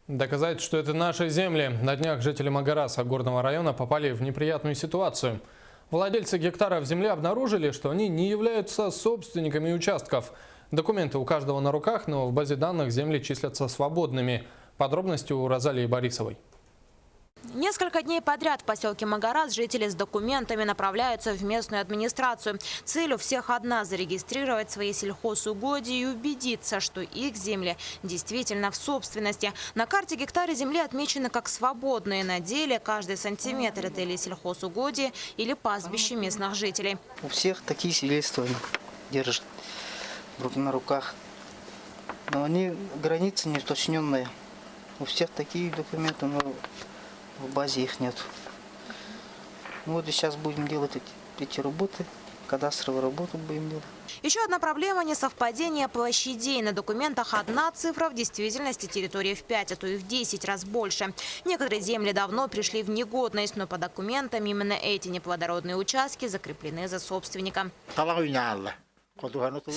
Доказать, что это наши земли. На днях жители Магараса горного района попали в неприятную ситуацию. Владельцы гектаров земли обнаружили, что они не являются собственниками участков. Документы у каждого на руках, но в базе данных земли числятся свободными. Подробности у Розалии Борисовой. Несколько дней подряд в поселке Магарас жители с документами направляются в местную администрацию. Цель у всех одна – зарегистрировать свои сельхозугодия и убедиться, что их земли действительно в собственности. На карте гектары земли отмечены как свободные. На деле каждый сантиметр – это или сельхозугодие, или пастбище местных жителей. У всех такие свидетельства держат руки на руках. Но они границы не уточненные. У всех такие документы, но в базе их нет. Ну вот и сейчас будем делать эти работы, кадастровые работы будем делать. Еще одна проблема – несовпадение площадей. На документах одна цифра, в действительности территория в 5, а то и в 10 раз больше. Некоторые земли давно пришли в негодность, но по документам именно эти неплодородные участки закреплены за собственником.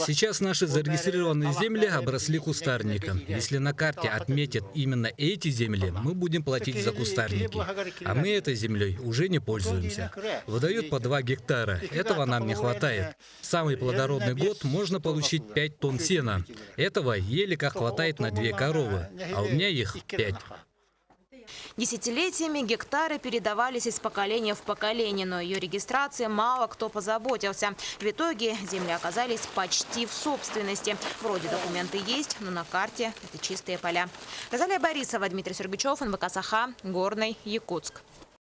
Сейчас наши зарегистрированные земли обросли кустарником. Если на карте отметят именно эти земли, мы будем платить за кустарники. А мы этой землей уже не пользуемся. Выдают по 2 гектара. Этого нам не хватает. В самый плодородный год можно получить 5 тонн сена. Этого еле как хватает на 2 коровы, а у меня их 5. Десятилетиями гектары передавались из поколения в поколение, но ее регистрации мало кто позаботился. В итоге земли оказались почти в собственности. Вроде документы есть, но на карте это чистые поля. Розалия Борисова, Дмитрий Сергачев, НВК Саха, Горный, Якутск.